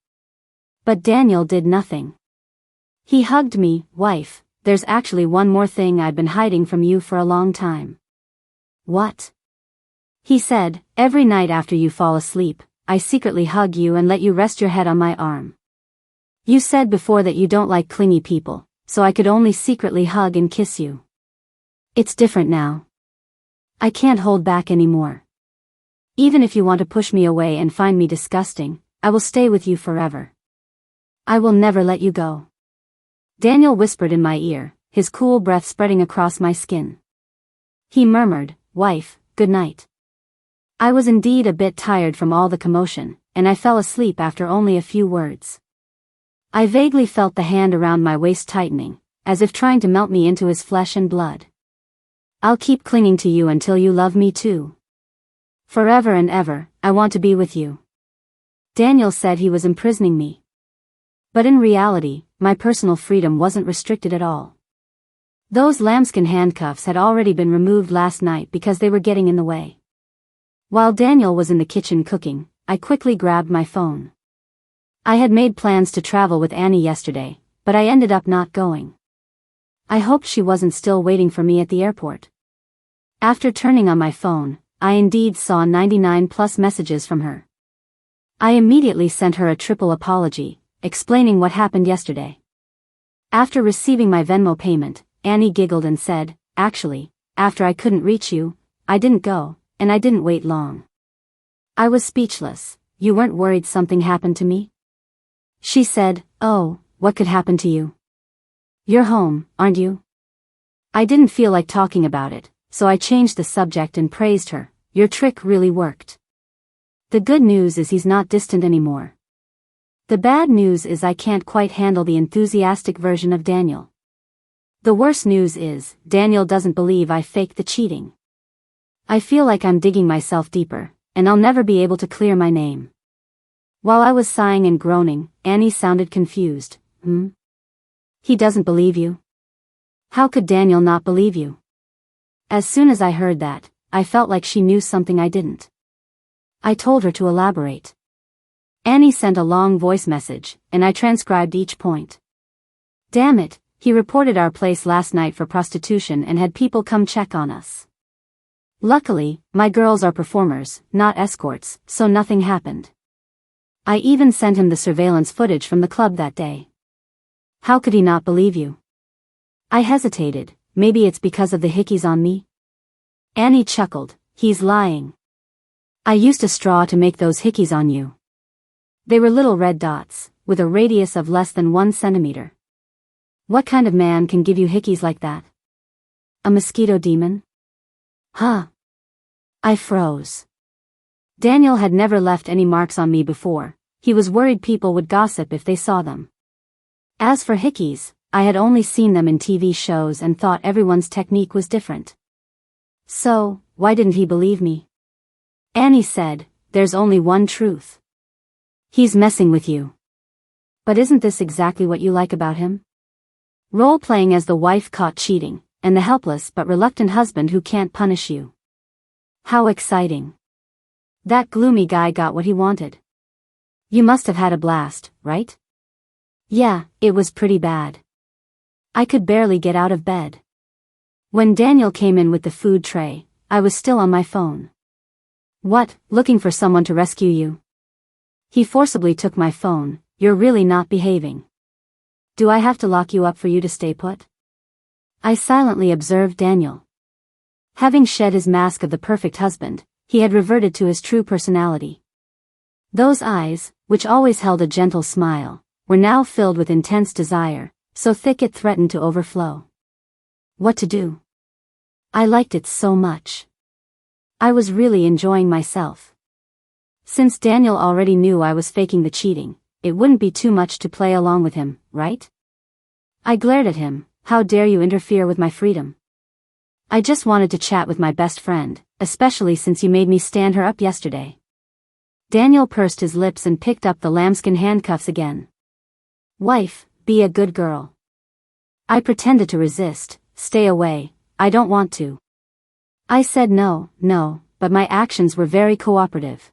But Daniel did nothing. He hugged me. Wife, there's actually one more thing I've been hiding from you for a long time. What? He said, every night after you fall asleep, I secretly hug you and let you rest your head on my arm. You said before that you don't like clingy people, so I could only secretly hug and kiss you. It's different now. I can't hold back anymore. Even if you want to push me away and find me disgusting, I will stay with you forever. I will never let you go. Daniel whispered in my ear, his cool breath spreading across my skin. He murmured, wife, good night. I was indeed a bit tired from all the commotion, and I fell asleep after only a few words. I vaguely felt the hand around my waist tightening, as if trying to melt me into his flesh and blood. I'll keep clinging to you until you love me too. Forever and ever, I want to be with you. Daniel said he was imprisoning me. But in reality, my personal freedom wasn't restricted at all. Those lambskin handcuffs had already been removed last night because they were getting in the way. While Daniel was in the kitchen cooking, I quickly grabbed my phone. I had made plans to travel with Annie yesterday, but I ended up not going. I hoped she wasn't still waiting for me at the airport. After turning on my phone, I indeed saw 99+ messages from her. I immediately sent her a triple apology, explaining what happened yesterday. After receiving my Venmo payment, Annie giggled and said, actually, after I couldn't reach you, I didn't go, and I didn't wait long. I was speechless. You weren't worried something happened to me? She said, oh, what could happen to you? You're home, aren't you? I didn't feel like talking about it, so I changed the subject and praised her. Your trick really worked. The good news is he's not distant anymore. The bad news is I can't quite handle the enthusiastic version of Daniel. The worst news is, Daniel doesn't believe I faked the cheating. I feel like I'm digging myself deeper, and I'll never be able to clear my name. While I was sighing and groaning, Annie sounded confused. He doesn't believe you? How could Daniel not believe you? As soon as I heard that, I felt like she knew something I didn't. I told her to elaborate. Annie sent a long voice message, and I transcribed each point. Damn it, he reported our place last night for prostitution and had people come check on us. Luckily, my girls are performers, not escorts, so nothing happened. I even sent him the surveillance footage from the club that day. How could he not believe you? I hesitated. Maybe it's because of the hickeys on me? Annie chuckled. He's lying. I used a straw to make those hickeys on you. They were little red dots, with a radius of less than 1 centimeter. What kind of man can give you hickeys like that? A mosquito demon? Huh. I froze. Daniel had never left any marks on me before. He was worried people would gossip if they saw them. As for hickeys, I had only seen them in TV shows and thought everyone's technique was different. So, why didn't he believe me? Annie said, there's only one truth. He's messing with you. But isn't this exactly what you like about him? Role-playing as the wife caught cheating, and the helpless but reluctant husband who can't punish you. How exciting. That gloomy guy got what he wanted. You must have had a blast, right? Yeah, it was pretty bad. I could barely get out of bed. When Daniel came in with the food tray, I was still on my phone. What, looking for someone to rescue you? He forcibly took my phone. You're really not behaving. Do I have to lock you up for you to stay put? I silently observed Daniel. Having shed his mask of the perfect husband, he had reverted to his true personality. Those eyes, which always held a gentle smile, were now filled with intense desire, so thick it threatened to overflow. What to do? I liked it so much. I was really enjoying myself. Since Daniel already knew I was faking the cheating, it wouldn't be too much to play along with him, right? I glared at him. How dare you interfere with my freedom? I just wanted to chat with my best friend, especially since you made me stand her up yesterday. Daniel pursed his lips and picked up the lambskin handcuffs again. Wife, be a good girl. I pretended to resist. Stay away, I don't want to. I said no, but my actions were very cooperative.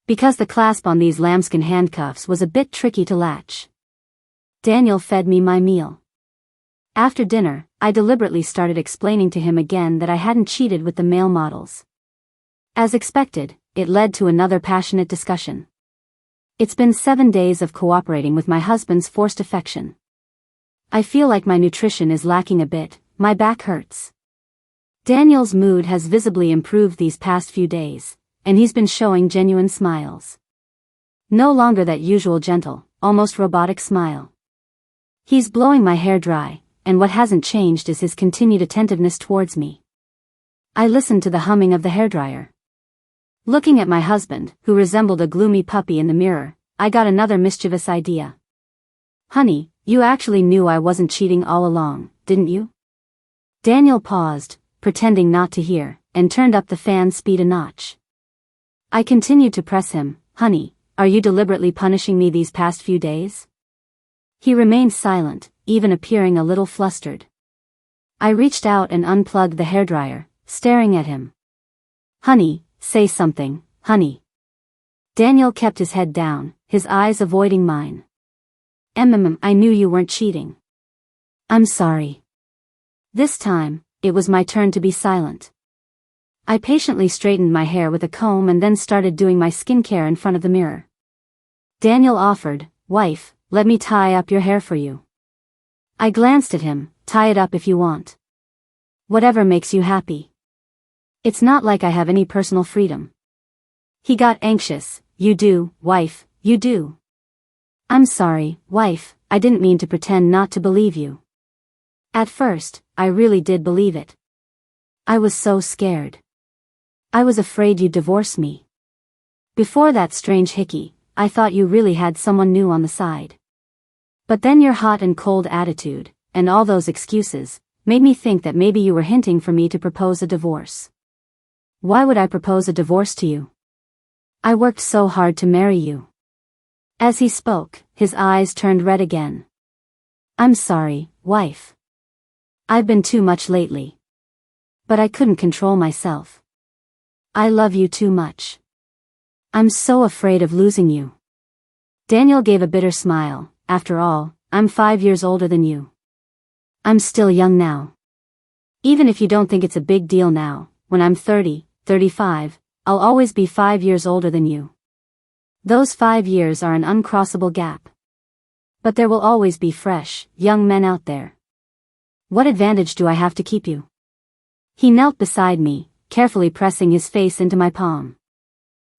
Because the clasp on these lambskin handcuffs was a bit tricky to latch. Daniel fed me my meal. After dinner, I deliberately started explaining to him again that I hadn't cheated with the male models. As expected, it led to another passionate discussion. It's been 7 days of cooperating with my husband's forced affection. I feel like my nutrition is lacking a bit, my back hurts. Daniel's mood has visibly improved these past few days, and he's been showing genuine smiles. No longer that usual gentle, almost robotic smile. He's blowing my hair dry, and what hasn't changed is his continued attentiveness towards me. I listened to the humming of the hairdryer. Looking at my husband, who resembled a gloomy puppy in the mirror, I got another mischievous idea. Honey, you actually knew I wasn't cheating all along, didn't you? Daniel paused, pretending not to hear, and turned up the fan speed a notch. I continued to press him. Honey, are you deliberately punishing me these past few days? He remained silent, even appearing a little flustered. I reached out and unplugged the hairdryer, staring at him. Honey, say something, honey. Daniel kept his head down, his eyes avoiding mine. I knew you weren't cheating. I'm sorry. This time, it was my turn to be silent. I patiently straightened my hair with a comb and then started doing my skincare in front of the mirror. Daniel offered, Wife, let me tie up your hair for you. I glanced at him. Tie it up if you want. Whatever makes you happy. It's not like I have any personal freedom. He got anxious. You do, wife, you do. I'm sorry, wife, I didn't mean to pretend not to believe you. At first, I really did believe it. I was so scared. I was afraid you'd divorce me. Before that strange hickey, I thought you really had someone new on the side. But then your hot and cold attitude, and all those excuses, made me think that maybe you were hinting for me to propose a divorce. Why would I propose a divorce to you? I worked so hard to marry you. As he spoke, his eyes turned red again. I'm sorry, wife. I've been too much lately. But I couldn't control myself. I love you too much. I'm so afraid of losing you. Daniel gave a bitter smile. After all, I'm 5 years older than you. I'm still young now. Even if you don't think it's a big deal now, when I'm 30, 35, I'll always be 5 years older than you. Those 5 years are an uncrossable gap. But there will always be fresh, young men out there. What advantage do I have to keep you? He knelt beside me, carefully pressing his face into my palm.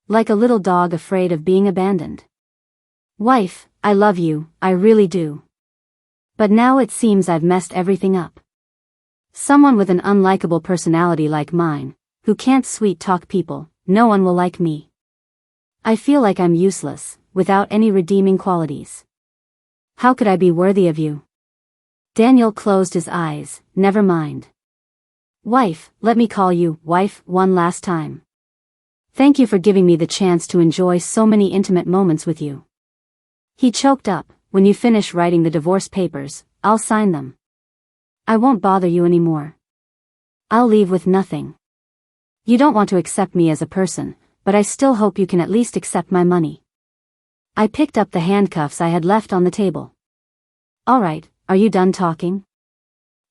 Like a little dog afraid of being abandoned. Wife, I love you, I really do. But now it seems I've messed everything up. Someone with an unlikable personality like mine, who can't sweet-talk people, no one will like me. I feel like I'm useless, without any redeeming qualities. How could I be worthy of you? Daniel closed his eyes. Never mind. Wife, let me call you wife one last time. Thank you for giving me the chance to enjoy so many intimate moments with you. He choked up. When you finish writing the divorce papers, I'll sign them. I won't bother you anymore. I'll leave with nothing. You don't want to accept me as a person, but I still hope you can at least accept my money. I picked up the handcuffs I had left on the table. All right, are you done talking?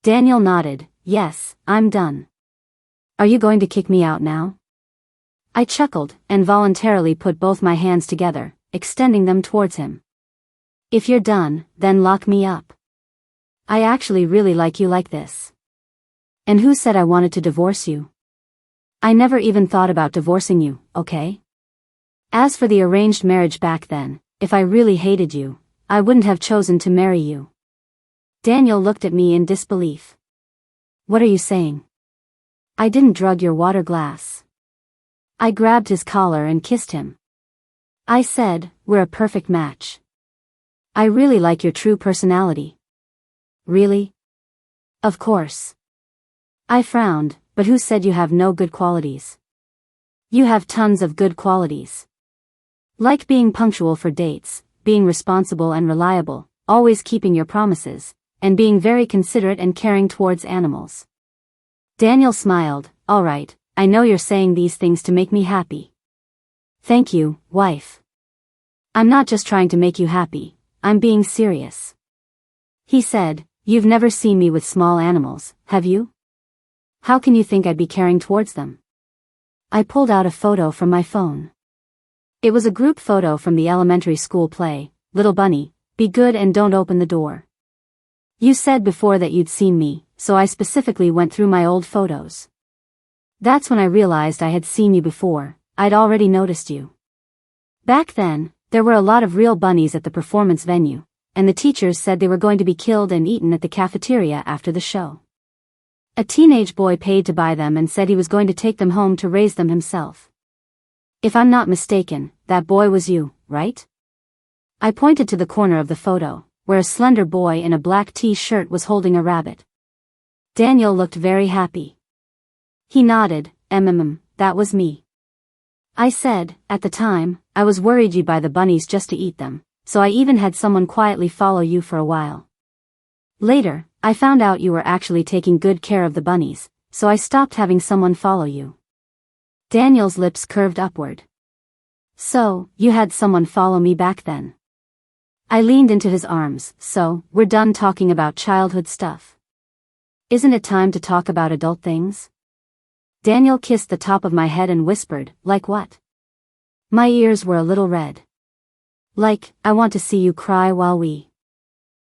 Daniel nodded. Yes, I'm done. Are you going to kick me out now? I chuckled, and voluntarily put both my hands together, extending them towards him. If you're done, then lock me up. I actually really like you like this. And who said I wanted to divorce you? I never even thought about divorcing you, okay? As for the arranged marriage back then, if I really hated you, I wouldn't have chosen to marry you. Daniel looked at me in disbelief. What are you saying? I didn't drug your water glass. I grabbed his collar and kissed him. I said, we're a perfect match. I really like your true personality. Really? Of course. I frowned, but who said you have no good qualities? You have tons of good qualities. Like being punctual for dates, being responsible and reliable, always keeping your promises, and being very considerate and caring towards animals. Daniel smiled. All right, I know you're saying these things to make me happy. Thank you, wife. I'm not just trying to make you happy, I'm being serious. He said, you've never seen me with small animals, have you? How can you think I'd be caring towards them? I pulled out a photo from my phone. It was a group photo from the elementary school play, Little Bunny, Be Good and Don't Open the Door. You said before that you'd seen me, so I specifically went through my old photos. That's when I realized I had seen you before. I'd already noticed you. Back then, there were a lot of real bunnies at the performance venue, and the teachers said they were going to be killed and eaten at the cafeteria after the show. A teenage boy paid to buy them and said he was going to take them home to raise them himself. If I'm not mistaken, that boy was you, right? I pointed to the corner of the photo, where a slender boy in a black t-shirt was holding a rabbit. Daniel looked very happy. He nodded. That was me. I said, at the time, I was worried you'd buy the bunnies just to eat them, so I even had someone quietly follow you for a while. Later, I found out you were actually taking good care of the bunnies, so I stopped having someone follow you. Daniel's lips curved upward. So, you had someone follow me back then. I leaned into his arms. So, we're done talking about childhood stuff. Isn't it time to talk about adult things? Daniel kissed the top of my head and whispered, like what? My ears were a little red. Like, I want to see you cry while we